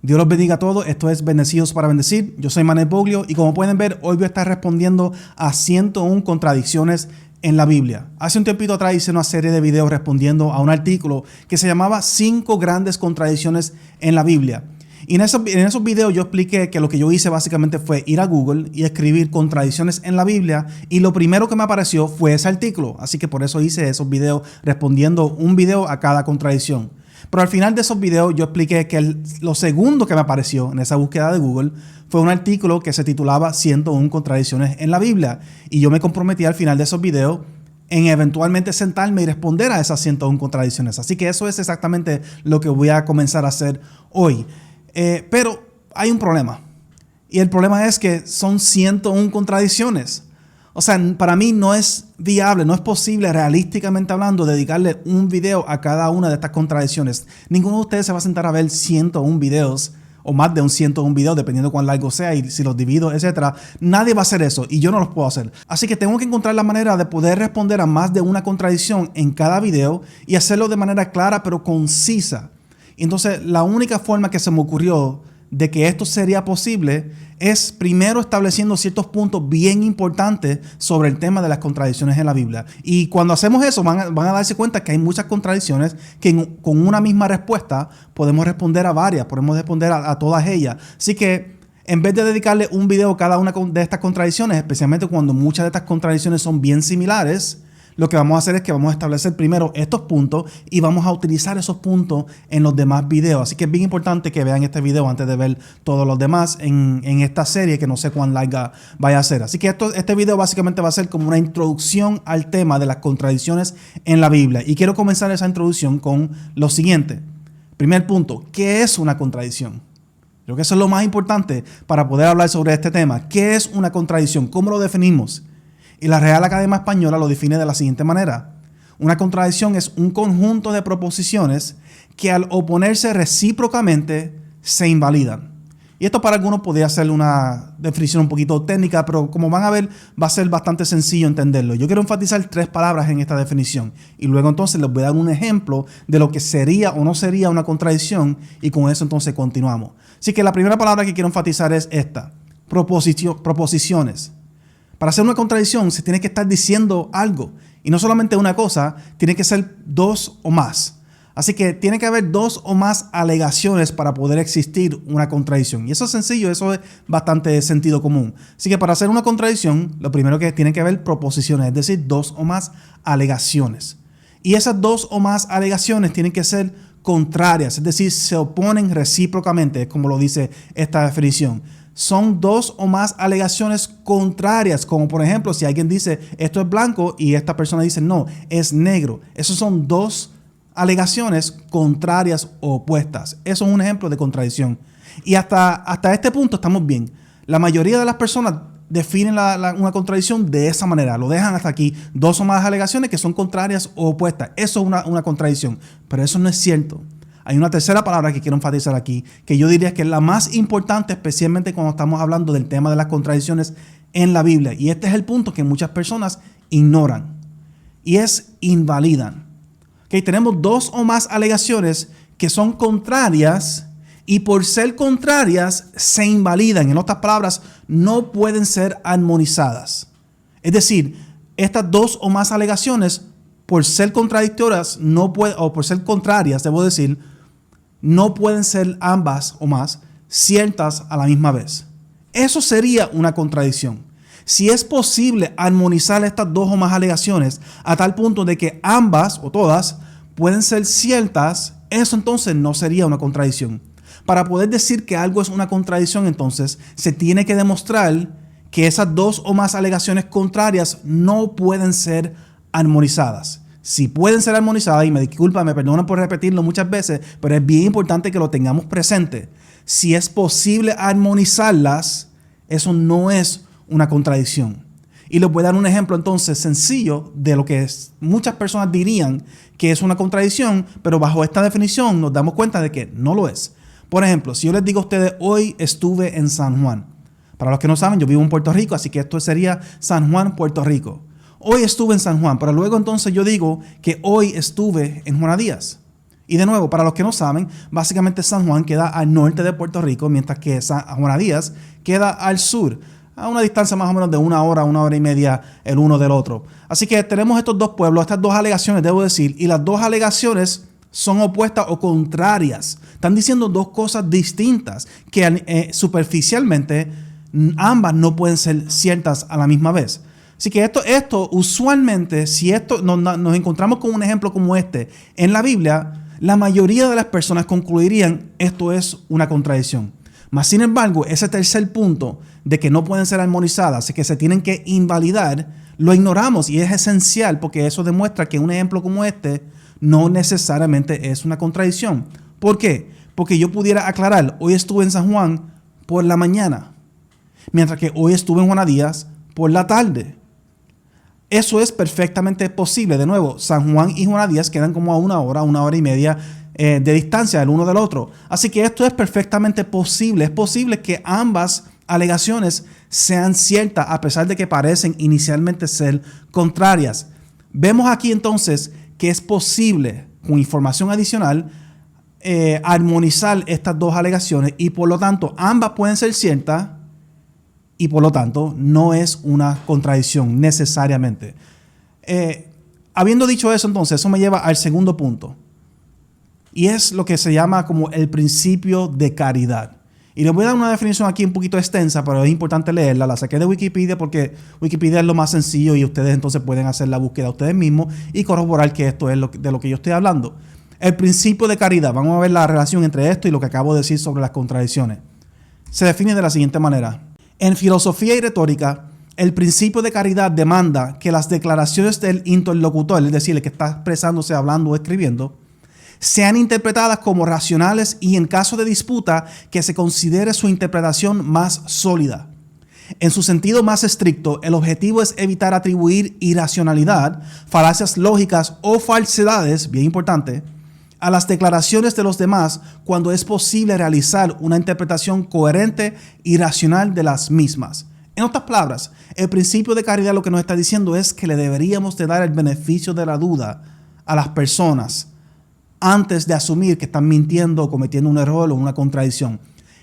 Dios los bendiga a todos. Esto es Bendecidos para Bendecir. Yo soy Manuel Boglio y como pueden ver, hoy voy a estar respondiendo a 101 contradicciones en la Biblia. Hace un tiempito atrás hice una serie de videos respondiendo a un artículo que se llamaba 5 grandes contradicciones en la Biblia. Y en esos videos yo expliqué que lo que yo hice básicamente fue ir a Google y escribir contradicciones en la Biblia y lo primero que me apareció fue ese artículo. Así que por eso hice esos videos respondiendo un video a cada contradicción. Pero al final de esos videos yo expliqué que lo segundo que me apareció en esa búsqueda de Google fue un artículo que se titulaba 101 contradicciones en la Biblia. Y yo me comprometí al final de esos videos en eventualmente sentarme y responder a esas 101 contradicciones. Así que eso es exactamente lo que voy a comenzar a hacer hoy. Pero hay un problema. Y el problema es que son 101 contradicciones. O sea, para mí no es viable, no es posible realísticamente hablando dedicarle un video a cada una de estas contradicciones. Ninguno de ustedes se va a sentar a ver 101 videos o más de un 101 videos, dependiendo cuán largo sea y si los divido, etc. Nadie va a hacer eso y yo no los puedo hacer. Así que tengo que encontrar la manera de poder responder a más de una contradicción en cada video y hacerlo de manera clara pero concisa. Entonces, la única forma que se me ocurrió de que esto sería posible es primero estableciendo ciertos puntos bien importantes sobre el tema de las contradicciones en la Biblia. Y cuando hacemos eso van a darse cuenta que hay muchas contradicciones que con una misma respuesta podemos responder a varias, podemos responder a todas ellas. Así que en vez de dedicarle un video a cada una de estas contradicciones, especialmente cuando muchas de estas contradicciones son bien similares, lo que vamos a hacer es que vamos a establecer primero estos puntos y vamos a utilizar esos puntos en los demás videos. Así que es bien importante que vean este video antes de ver todos los demás en esta serie que no sé cuán larga vaya a ser. Así que este video básicamente va a ser como una introducción al tema de las contradicciones en la Biblia. Y quiero comenzar esa introducción con lo siguiente. Primer punto, ¿qué es una contradicción? Creo que eso es lo más importante para poder hablar sobre este tema. ¿Qué es una contradicción? ¿Cómo lo definimos? Y la Real Academia Española lo define de la siguiente manera. Una contradicción es un conjunto de proposiciones que al oponerse recíprocamente se invalidan. Y esto para algunos podría ser una definición un poquito técnica, pero como van a ver va a ser bastante sencillo entenderlo. Yo quiero enfatizar 3 palabras en esta definición y luego entonces les voy a dar un ejemplo de lo que sería o no sería una contradicción y con eso entonces continuamos. Así que la primera palabra que quiero enfatizar es esta, proposiciones. Para hacer una contradicción se tiene que estar diciendo algo y no solamente una cosa, tiene que ser 2 o más. Así que tiene que haber 2 o más alegaciones para poder existir una contradicción. Y eso es sencillo, eso es bastante sentido común. Así que para hacer una contradicción, lo primero que tiene que haber proposiciones, es decir, 2 o más alegaciones. Y esas 2 o más alegaciones tienen que ser contrarias, es decir, se oponen recíprocamente, como lo dice esta definición. Son 2 o más alegaciones contrarias, como por ejemplo, si alguien dice esto es blanco y esta persona dice no, es negro. Esos son 2 alegaciones contrarias o opuestas. Eso es un ejemplo de contradicción. Y hasta este punto estamos bien. La mayoría de las personas definen una contradicción de esa manera. Lo dejan hasta aquí. 2 o más alegaciones que son contrarias o opuestas. Eso es una contradicción. Pero eso no es cierto. Hay una tercera palabra que quiero enfatizar aquí, que yo diría que es la más importante, especialmente cuando estamos hablando del tema de las contradicciones en la Biblia. Y este es el punto que muchas personas ignoran. Y es invalidan. Okay, tenemos 2 o más alegaciones que son contrarias y por ser contrarias se invalidan. En otras palabras, no pueden ser armonizadas. Es decir, estas 2 o más alegaciones, por ser contradictorias, o por ser contrarias, debo decir, no pueden ser ambas o más ciertas a la misma vez. Eso sería una contradicción. Si es posible armonizar estas 2 o más alegaciones a tal punto de que ambas o todas pueden ser ciertas, eso entonces no sería una contradicción. Para poder decir que algo es una contradicción, entonces, se tiene que demostrar que esas 2 o más alegaciones contrarias no pueden ser armonizadas. Si pueden ser armonizadas, y me perdonan por repetirlo muchas veces, pero es bien importante que lo tengamos presente. Si es posible armonizarlas, eso no es una contradicción. Y les voy a dar un ejemplo entonces sencillo de lo que muchas personas dirían que es una contradicción, pero bajo esta definición nos damos cuenta de que no lo es. Por ejemplo, si yo les digo a ustedes, hoy estuve en San Juan. Para los que no saben, yo vivo en Puerto Rico, así que esto sería San Juan, Puerto Rico. Hoy estuve en San Juan, pero luego entonces yo digo que hoy estuve en Juana Díaz. Y de nuevo, para los que no saben, básicamente San Juan queda al norte de Puerto Rico, mientras que Juana Díaz queda al sur, a una distancia más o menos de una hora y media el uno del otro. Así que tenemos estos dos pueblos, estas dos alegaciones, debo decir, y las dos alegaciones son opuestas o contrarias. Están diciendo dos cosas distintas que superficialmente ambas no pueden ser ciertas a la misma vez. Así que esto usualmente, si nos encontramos con un ejemplo como este en la Biblia, la mayoría de las personas concluirían esto es una contradicción. Mas, sin embargo, ese tercer punto de que no pueden ser armonizadas, que se tienen que invalidar, lo ignoramos y es esencial porque eso demuestra que un ejemplo como este no necesariamente es una contradicción. ¿Por qué? Porque yo pudiera aclarar, hoy estuve en San Juan por la mañana, mientras que hoy estuve en Juana Díaz por la tarde. Eso es perfectamente posible. De nuevo, San Juan y Juana Díaz quedan como a una hora y media de distancia el uno del otro. Así que esto es perfectamente posible. Es posible que ambas alegaciones sean ciertas a pesar de que parecen inicialmente ser contrarias. Vemos aquí entonces que es posible, con información adicional, armonizar estas dos alegaciones y por lo tanto ambas pueden ser ciertas y por lo tanto no es una contradicción necesariamente. Habiendo dicho eso, entonces, eso me lleva al segundo punto. Y es lo que se llama como el principio de caridad. Y les voy a dar una definición aquí un poquito extensa, pero es importante leerla. La saqué de Wikipedia porque Wikipedia es lo más sencillo y ustedes entonces pueden hacer la búsqueda ustedes mismos y corroborar que esto es de lo que yo estoy hablando. El principio de caridad. Vamos a ver la relación entre esto y lo que acabo de decir sobre las contradicciones. Se define de la siguiente manera. En filosofía y retórica, el principio de caridad demanda que las declaraciones del interlocutor, es decir, el que está expresándose, hablando o escribiendo, sean interpretadas como racionales y en caso de disputa que se considere su interpretación más sólida. En su sentido más estricto, el objetivo es evitar atribuir irracionalidad, falacias lógicas o falsedades, bien importante, a las declaraciones de los demás cuando es posible realizar una interpretación coherente y racional de las mismas. En otras palabras, el principio de caridad lo que nos está diciendo es que le deberíamos de dar el beneficio de la duda a las personas antes de asumir que están mintiendo o cometiendo un error o una contradicción.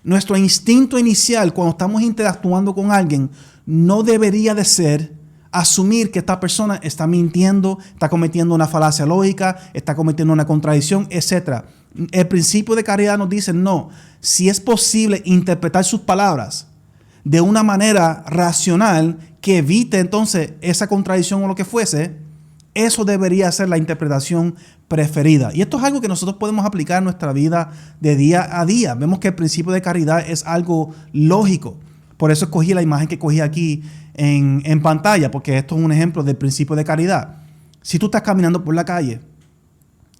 Nuestro instinto inicial cuando estamos interactuando con alguien no debería de ser asumir que esta persona está mintiendo, está cometiendo una falacia lógica, está cometiendo una contradicción, etc. El principio de caridad nos dice, no, si es posible interpretar sus palabras de una manera racional que evite entonces esa contradicción o lo que fuese, eso debería ser la interpretación preferida. Y esto es algo que nosotros podemos aplicar en nuestra vida de día a día. Vemos que el principio de caridad es algo lógico. Por eso escogí la imagen que cogí aquí en pantalla, porque esto es un ejemplo del principio de caridad. Si tú estás caminando por la calle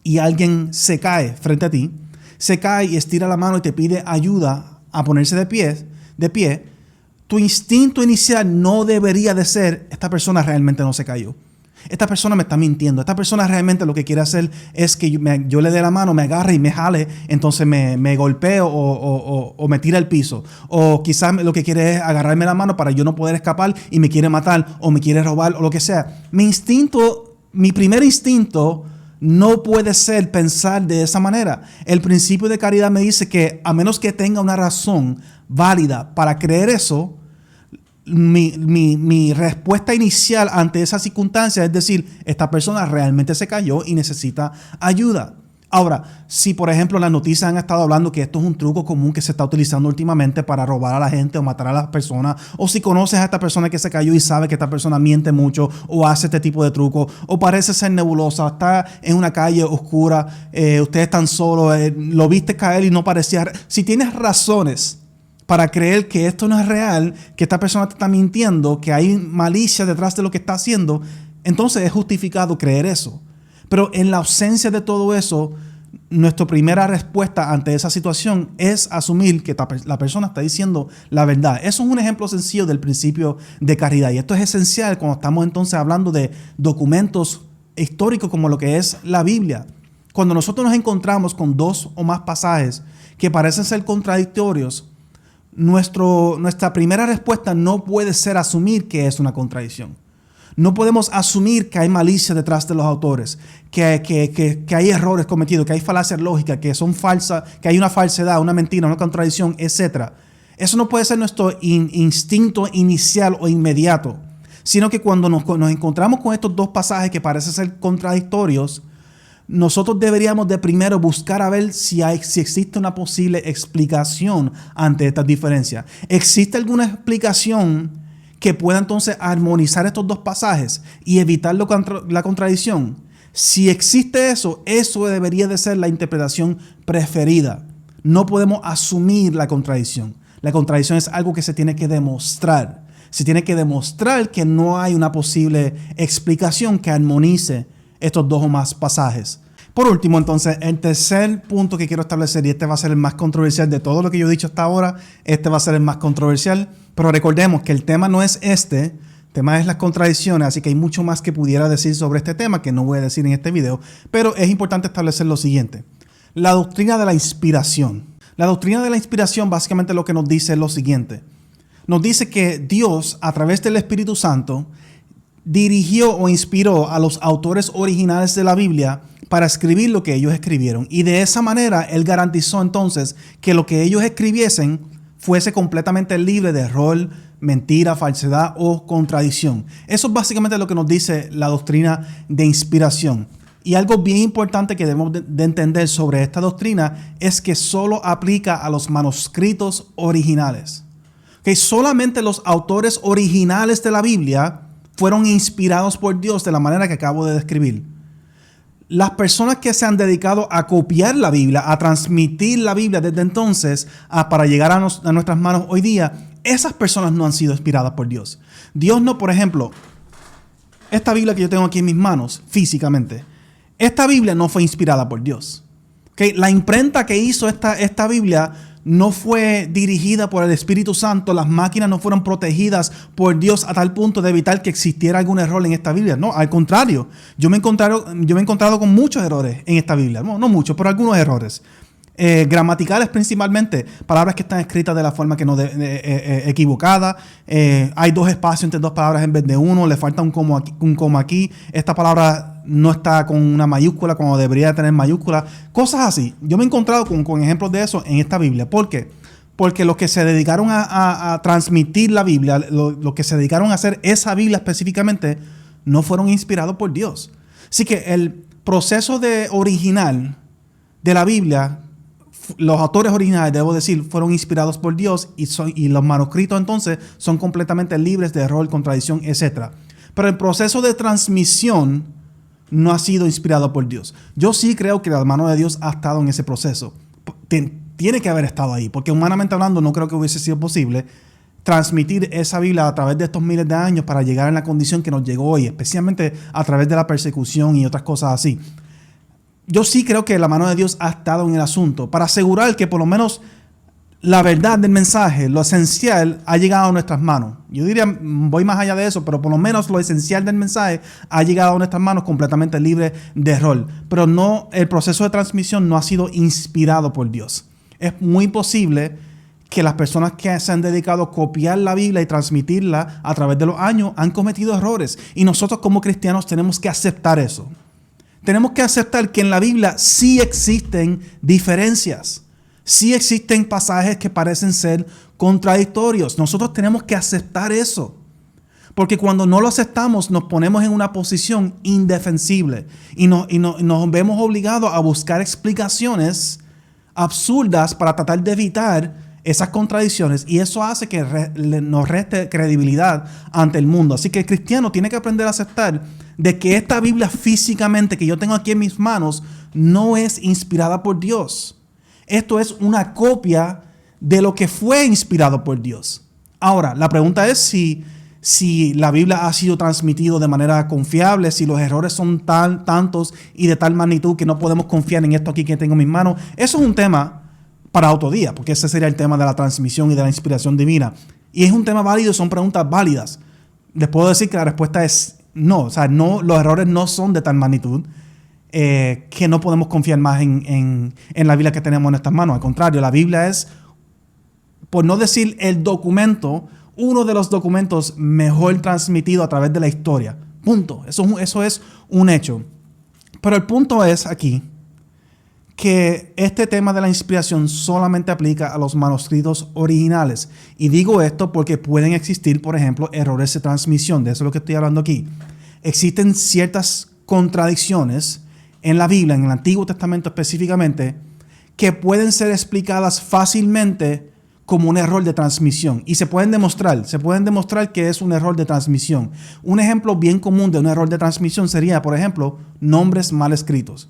y alguien se cae frente a ti, se cae y estira la mano y te pide ayuda a ponerse de pie, tu instinto inicial no debería de ser, esta persona realmente no se cayó. Esta persona me está mintiendo. Esta persona realmente lo que quiere hacer es que yo le dé la mano, me agarre y me jale, entonces me golpee o me tire al piso. O quizás lo que quiere es agarrarme la mano para yo no poder escapar y me quiere matar o me quiere robar o lo que sea. Mi primer instinto no puede ser pensar de esa manera. El principio de caridad me dice que a menos que tenga una razón válida para creer eso, mi respuesta inicial ante esa circunstancia es decir, esta persona realmente se cayó y necesita ayuda. Ahora, si por ejemplo las noticias han estado hablando que esto es un truco común que se está utilizando últimamente para robar a la gente o matar a las personas, o si conoces a esta persona que se cayó y sabes que esta persona miente mucho o hace este tipo de truco, o parece ser nebulosa, está en una calle oscura, ustedes están solos, lo viste caer y no parecía. Si tienes razones para creer que esto no es real, que esta persona te está mintiendo, que hay malicia detrás de lo que está haciendo, entonces es justificado creer eso. Pero en la ausencia de todo eso, nuestra primera respuesta ante esa situación es asumir que la persona está diciendo la verdad. Eso es un ejemplo sencillo del principio de caridad. Y esto es esencial cuando estamos entonces hablando de documentos históricos como lo que es la Biblia. Cuando nosotros nos encontramos con dos o más pasajes que parecen ser contradictorios, nuestra primera respuesta no puede ser asumir que es una contradicción. No podemos asumir que hay malicia detrás de los autores, que hay errores cometidos, que hay falacias lógicas, que son falsas, que hay una falsedad, una mentira, una contradicción, etc. Eso no puede ser nuestro instinto inicial o inmediato, sino que cuando nos encontramos con estos dos pasajes que parecen ser contradictorios, nosotros deberíamos de primero buscar a ver si existe una posible explicación ante estas diferencias. ¿Existe alguna explicación que pueda entonces armonizar estos dos pasajes y evitar la contradicción? Si existe eso, eso debería de ser la interpretación preferida. No podemos asumir la contradicción. La contradicción es algo que se tiene que demostrar. Se tiene que demostrar que no hay una posible explicación que armonice estos dos o más pasajes. Por último, entonces, el tercer punto que quiero establecer, y este va a ser el más controversial de todo lo que yo he dicho hasta ahora, este va a ser el más controversial, pero recordemos que el tema no es el tema es las contradicciones, así que hay mucho más que pudiera decir sobre este tema que no voy a decir en este video, pero es importante establecer lo siguiente. La doctrina de la inspiración. La doctrina de la inspiración básicamente lo que nos dice es lo siguiente. Nos dice que Dios, a través del Espíritu Santo, dirigió o inspiró a los autores originales de la Biblia para escribir lo que ellos escribieron. Y de esa manera, Él garantizó entonces que lo que ellos escribiesen fuese completamente libre de error, mentira, falsedad o contradicción. Eso es básicamente lo que nos dice la doctrina de inspiración. Y algo bien importante que debemos de entender sobre esta doctrina es que solo aplica a los manuscritos originales. Que solamente los autores originales de la Biblia fueron inspirados por Dios de la manera que acabo de describir. Las personas que se han dedicado a copiar la Biblia, a transmitir la Biblia desde entonces para llegar a nuestras manos hoy día, esas personas no han sido inspiradas por Dios. Dios no, por ejemplo, esta Biblia que yo tengo aquí en mis manos, físicamente, esta Biblia no fue inspirada por Dios. La imprenta que hizo esta Biblia no fue dirigida por el Espíritu Santo, las máquinas no fueron protegidas por Dios a tal punto de evitar que existiera algún error en esta Biblia. No, al contrario, yo me he encontrado con muchos errores en esta Biblia. No muchos, pero algunos errores. Gramaticales principalmente, palabras que están escritas de la forma que no equivocada. Hay dos espacios entre dos palabras en vez de uno, le falta un coma aquí. Esta palabra no está con una mayúscula cuando debería tener mayúscula. Cosas así. Yo me he encontrado con ejemplos de eso en esta Biblia. ¿Por qué? Porque los que se dedicaron a transmitir la Biblia, los que se dedicaron a hacer esa Biblia específicamente, no fueron inspirados por Dios. Así que el proceso original de la Biblia, los autores originales, debo decir, fueron inspirados por Dios y los manuscritos entonces son completamente libres de error, contradicción, etc. Pero el proceso de transmisión no ha sido inspirado por Dios. Yo sí creo que la mano de Dios ha estado en ese proceso. Tiene que haber estado ahí, porque humanamente hablando no creo que hubiese sido posible transmitir esa Biblia a través de estos miles de años para llegar a la condición que nos llegó hoy, especialmente a través de la persecución y otras cosas así. Yo sí creo que la mano de Dios ha estado en el asunto para asegurar que por lo menos la verdad del mensaje, lo esencial, ha llegado a nuestras manos. Yo diría, voy más allá de eso, pero por lo menos lo esencial del mensaje ha llegado a nuestras manos completamente libre de error. Pero no, el proceso de transmisión no ha sido inspirado por Dios. Es muy posible que las personas que se han dedicado a copiar la Biblia y transmitirla a través de los años han cometido errores. Y nosotros como cristianos tenemos que aceptar eso. Tenemos que aceptar que en la Biblia sí existen diferencias. Sí existen pasajes que parecen ser contradictorios. Nosotros tenemos que aceptar eso. Porque cuando no lo aceptamos, nos ponemos en una posición indefensible. Y nos vemos obligados a buscar explicaciones absurdas para tratar de evitar esas contradicciones. Y eso hace que nos reste credibilidad ante el mundo. Así que el cristiano tiene que aprender a aceptar de que esta Biblia físicamente que yo tengo aquí en mis manos no es inspirada por Dios. Esto es una copia de lo que fue inspirado por Dios. Ahora, la pregunta es si la Biblia ha sido transmitida de manera confiable, si los errores son tantos y de tal magnitud que no podemos confiar en esto aquí que tengo en mis manos. Eso es un tema para otro día, porque ese sería el tema de la transmisión y de la inspiración divina. Y es un tema válido, son preguntas válidas. Les puedo decir que la respuesta es no. O sea, no, los errores no son de tal magnitud que no podemos confiar más en la Biblia que tenemos en nuestras manos. Al contrario, la Biblia es, por no decir el documento uno de los documentos mejor transmitido a través de la historia. Punto. Eso es un hecho. Pero el punto es aquí que este tema de la inspiración solamente aplica a los manuscritos originales. Y digo esto porque pueden existir, por ejemplo, errores de transmisión. De eso es lo que estoy hablando aquí. Existen ciertas contradicciones en la Biblia, en el Antiguo Testamento específicamente, que pueden ser explicadas fácilmente como un error de transmisión. Y se pueden demostrar que es un error de transmisión. Un ejemplo bien común de un error de transmisión sería, por ejemplo, nombres mal escritos.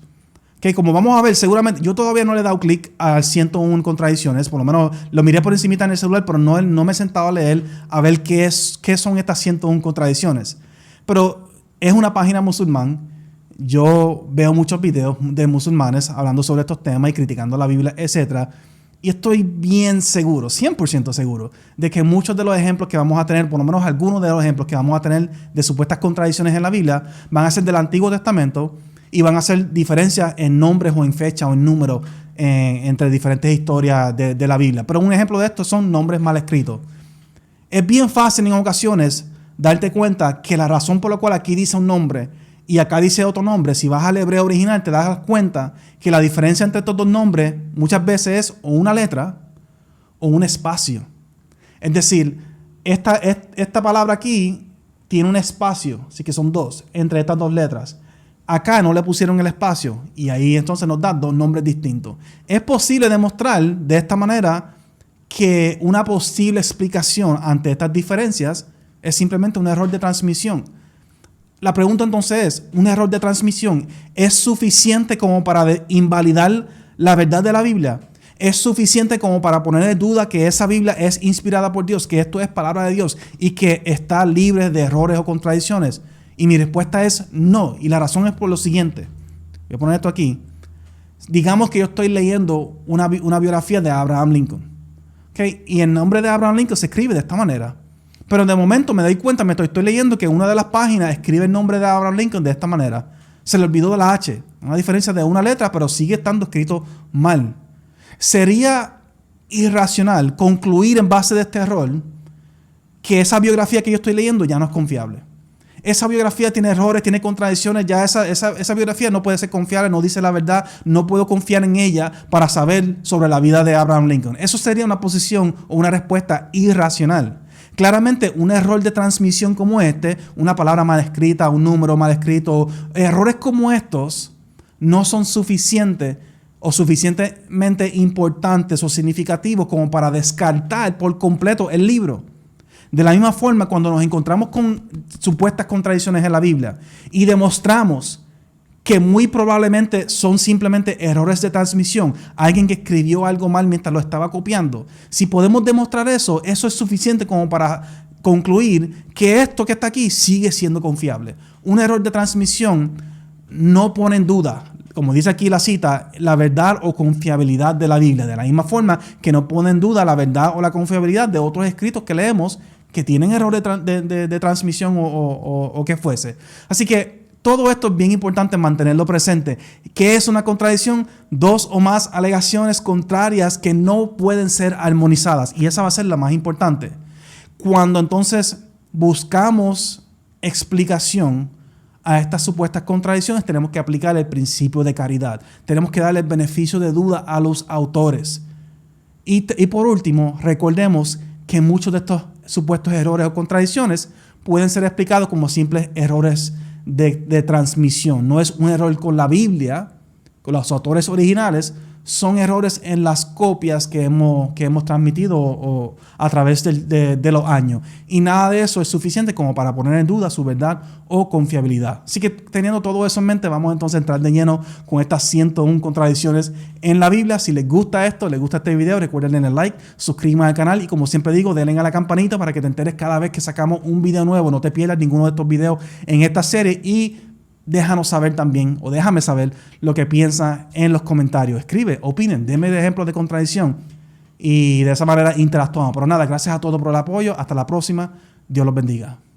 Que como vamos a ver, seguramente, yo todavía no le he dado clic a 101 contradicciones, por lo menos lo miré por encimita en el celular, pero no me he sentado a leer a ver qué son estas 101 contradicciones. Pero es una página musulmán. Yo veo muchos videos de musulmanes hablando sobre estos temas y criticando la Biblia, etc. Y estoy bien seguro, 100% seguro, de que muchos de los ejemplos que vamos a tener, por lo menos algunos de los ejemplos que vamos a tener de supuestas contradicciones en la Biblia, van a ser del Antiguo Testamento y van a ser diferencias en nombres o en fechas o en números entre diferentes historias de la Biblia. Pero un ejemplo de esto son nombres mal escritos. Es bien fácil en ocasiones darte cuenta que la razón por la cual aquí dice un nombre y acá dice otro nombre, si vas al hebreo original te das cuenta que la diferencia entre estos dos nombres muchas veces es o una letra o un espacio. Es decir, esta palabra aquí tiene un espacio, así que son dos, entre estas dos letras. Acá no le pusieron el espacio y ahí entonces nos da dos nombres distintos. Es posible demostrar de esta manera que una posible explicación ante estas diferencias es simplemente un error de transmisión. La pregunta entonces es, ¿un error de transmisión es suficiente como para invalidar la verdad de la Biblia? ¿Es suficiente como para poner en duda que esa Biblia es inspirada por Dios, que esto es palabra de Dios y que está libre de errores o contradicciones? Y mi respuesta es no. Y la razón es por lo siguiente. Voy a poner esto aquí. Digamos que yo estoy leyendo una biografía de Abraham Lincoln. ¿Okay? Y el nombre de Abraham Lincoln se escribe de esta manera. Pero de momento me doy cuenta, estoy leyendo que una de las páginas escribe el nombre de Abraham Lincoln de esta manera. Se le olvidó de la H. Una diferencia de una letra, pero sigue estando escrito mal. Sería irracional concluir en base de este error que esa biografía que yo estoy leyendo ya no es confiable. Esa biografía tiene errores, tiene contradicciones, ya esa biografía no puede ser confiable, no dice la verdad, no puedo confiar en ella para saber sobre la vida de Abraham Lincoln. Eso sería una posición o una respuesta irracional. Claramente un error de transmisión como este, una palabra mal escrita, un número mal escrito, errores como estos no son suficientes o suficientemente importantes o significativos como para descartar por completo el libro. De la misma forma, cuando nos encontramos con supuestas contradicciones en la Biblia y demostramos que muy probablemente son simplemente errores de transmisión, alguien que escribió algo mal mientras lo estaba copiando, si podemos demostrar eso, eso es suficiente como para concluir que esto que está aquí sigue siendo confiable. Un error de transmisión no pone en duda, como dice aquí la cita, la verdad o confiabilidad de la Biblia, de la misma forma que no pone en duda la verdad o la confiabilidad de otros escritos que leemos que tienen errores de transmisión o que fuese. Así que todo esto es bien importante mantenerlo presente. ¿Qué es una contradicción? Dos o más alegaciones contrarias que no pueden ser armonizadas. Y esa va a ser la más importante. Cuando entonces buscamos explicación a estas supuestas contradicciones, tenemos que aplicar el principio de caridad. Tenemos que darle el beneficio de duda a los autores. Y por último, recordemos que muchos de estos supuestos errores o contradicciones pueden ser explicados como simples errores de transmisión. No es un error con la Biblia, con los autores originales, son errores en las copias que hemos transmitido a través de los años. Y nada de eso es suficiente como para poner en duda su verdad o confiabilidad. Así que teniendo todo eso en mente, vamos entonces a entrar de lleno con estas 101 contradicciones en la Biblia. Si les gusta esto, les gusta este video, recuerden darle like, suscríbanse al canal y como siempre digo, denle a la campanita para que te enteres cada vez que sacamos un video nuevo. No te pierdas ninguno de estos videos en esta serie y déjanos saber también, o déjame saber lo que piensas en los comentarios. Escribe, opinen, denme ejemplos de contradicción y de esa manera interactuamos. Pero nada, gracias a todos por el apoyo. Hasta la próxima. Dios los bendiga.